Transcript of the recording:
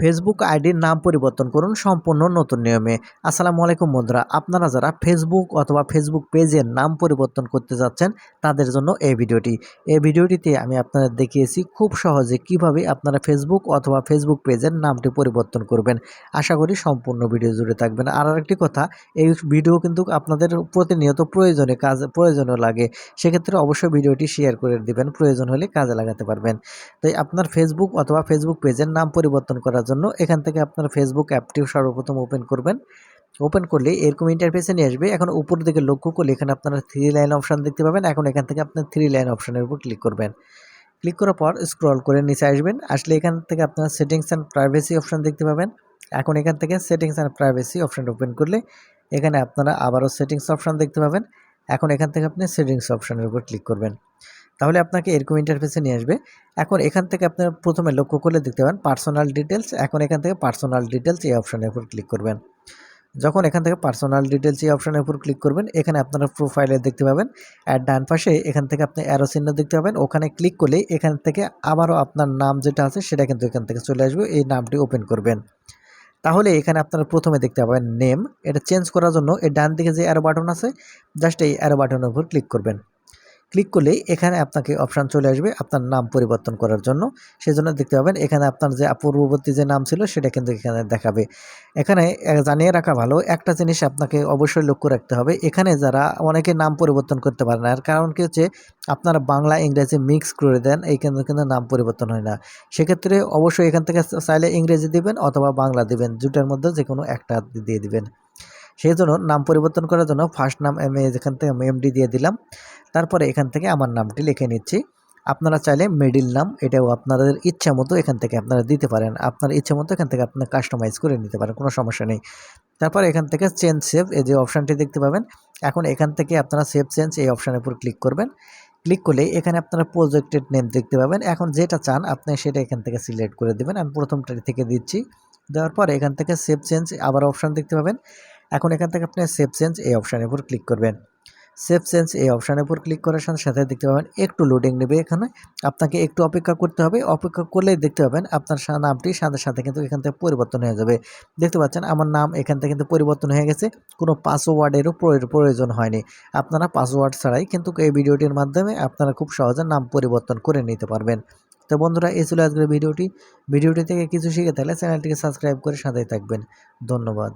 Facebook আইডির নাম পরিবর্তন করুন সম্পূর্ণ নতুন নিয়মে। আসসালামু আলাইকুম বন্ধুরা, আপনারা যারা ফেসবুক অথবা ফেসবুক পেজের নাম পরিবর্তন করতে যাচ্ছেন তাদের জন্য এই ভিডিওটি। এই ভিডিওটিতে আমি আপনাদের দেখিয়েছি খুব সহজে কিভাবে আপনারা ফেসবুক অথবা ফেসবুক পেজের নামটি পরিবর্তন করবেন। আশা করি সম্পূর্ণ ভিডিও জুড়ে থাকবেন। আর আরেকটি কথা, এই ভিডিও কিন্তু আপনাদের প্রতিনিয়ত প্রয়োজনীয় লাগে, সেক্ষেত্রে অবশ্যই ভিডিওটি শেয়ার করে দিবেন, প্রয়োজন হলে কাজে লাগাতে পারবেন। তাই আপনার ফেসবুক অথবা ফেসবুক পেজের নাম পরিবর্তন করার জন্য এখান থেকে আপনার ফেসবুক অ্যাপটি সর্বপ্রথম ওপেন করবেন। ওপেন করলে এরকম ইন্টারফেসে নিয়ে আসবে। এখন উপর দিকে লক্ষ্য করলে এখানে আপনারা 3 লাইন অপশন দেখতে পাবেন। এখন এখান থেকে আপনার 3 লাইন অপশনের উপর ক্লিক করবেন। ক্লিক করার পর স্ক্রল করে নিচে আসবেন। আসলে এখান থেকে আপনারা সেটিংস অ্যান্ড প্রাইভেসি অপশন দেখতে পাবেন। এখন এখান থেকে settings and privacy option open করলে এখানে আপনারা আবারও সেটিংস অপশন দেখতে পাবেন। এখন এখান থেকে আপনি সেটিংস অপশনের উপর ক্লিক করবেন। তাহলে আপনাকে এরকম ইন্টারফেসে নিয়ে আসবে। এখন এখান থেকে আপনারা প্রথমে লক্ষ্য করলে দেখতে পাবেন পার্সোনাল ডিটেলস। এখন এখান থেকে পার্সোনাল ডিটেলস এই অপশনের উপর ক্লিক করবেন। যখন এখান থেকে পার্সোনাল ডিটেলস এই অপশনের উপর ক্লিক করবেন, এখানে আপনারা প্রোফাইলে দেখতে পাবেন আর ডান পাশে এখান থেকে আপনি অ্যারো চিহ্ন দেখতে পাবেন। ওখানে ক্লিক করলে এখান থেকে আবারও আপনার নাম যেটা আছে সেটা কিন্তু এখান থেকে চলে আসবে। এই নামটি ওপেন করবেন। তাহলে এখানে আপনারা প্রথমে দেখতে পাবেন নেম। এটা চেঞ্জ করার জন্য এই ডান দিকে যে অ্যারো বাটন আছে, জাস্ট এই অ্যারো বাটনের উপর ক্লিক করবেন। ক্লিক করলেই এখানে আপনাকে অপশান চলে আসবে আপনার নাম পরিবর্তন করার জন্য। সেজন্য দেখতে পাবেন এখানে আপনার যে পূর্ববর্তী যে নাম ছিল সেটা কিন্তু এখানে দেখাবে। এখানে জানিয়ে রাখা ভালো, একটা জিনিস আপনাকে অবশ্যই লক্ষ্য রাখতে হবে। এখানে যারা অনেকে নাম পরিবর্তন করতে পারে না, এর কারণ কি হচ্ছে আপনারা বাংলা ইংরেজি মিক্স করে দেন, এইখানে কিন্তু নাম পরিবর্তন হয় না। সেক্ষেত্রে অবশ্যই এখান থেকে চাইলে ইংরেজি দিবেন অথবা বাংলা দিবেন, দুটার মধ্যে যে কোনো একটা দিয়ে দিবেন। সেই জন্য নাম পরিবর্তন করার জন্য ফার্স্ট নাম যেখান থেকে আমি এমডি দিয়ে দিলাম। তারপরে এখান থেকে আমার নামটি লিখে নিচ্ছি। আপনারা চাইলে মিডিল নাম এটাও আপনাদের ইচ্ছা মতো এখান থেকে আপনারা দিতে পারেন। আপনার ইচ্ছা মতো এখান থেকে আপনার কাস্টমাইজ করে নিতে পারেন, কোনো সমস্যা নেই। তারপর এখান থেকে চেঞ্জ সেভ এই যে অপশানটি দেখতে পাবেন। এখন এখান থেকে আপনারা সেভ চেঞ্জ এই অপশানের উপর ক্লিক করবেন। ক্লিক করলে এখানে আপনারা প্রজেক্টেড নেম দেখতে পাবেন। এখন যেটা চান আপনি সেটা এখান থেকে সিলেক্ট করে দেবেন। আমি প্রথমটা থেকে দিচ্ছি। দেওয়ার পর এখান থেকে সেভ চেঞ্জ আবার অপশান দেখতে পাবেন। এখন এখান থেকে আপনি সেভ চেঞ্জ এই অপশানের উপর ক্লিক করবেন। সেভ চেঞ্জ এই অপশানের উপর ক্লিক করার সাথে সাথে দেখতে পাবেন একটু লোডিং নেবে। এখানে আপনাকে একটু অপেক্ষা করতে হবে। অপেক্ষা করলেই দেখতে পাবেন আপনার নামটি সাথে সাথে কিন্তু এখান থেকে পরিবর্তন হয়ে যাবে। দেখতে পাচ্ছেন আমার নাম এখান থেকে কিন্তু পরিবর্তন হয়ে গেছে। কোনো পাসওয়ার্ডেরও প্রয়োজন হয়নি। আপনারা পাসওয়ার্ড ছাড়াই কিন্তু এই ভিডিওটির মাধ্যমে আপনারা খুব সহজে নাম পরিবর্তন করে নিতে পারবেন। তো বন্ধুরা, এই ছিল আজকের ভিডিওটি থেকে কিছু শিখে থাকলে চ্যানেলটিকে সাবস্ক্রাইব করে সাথেই থাকবেন। ধন্যবাদ।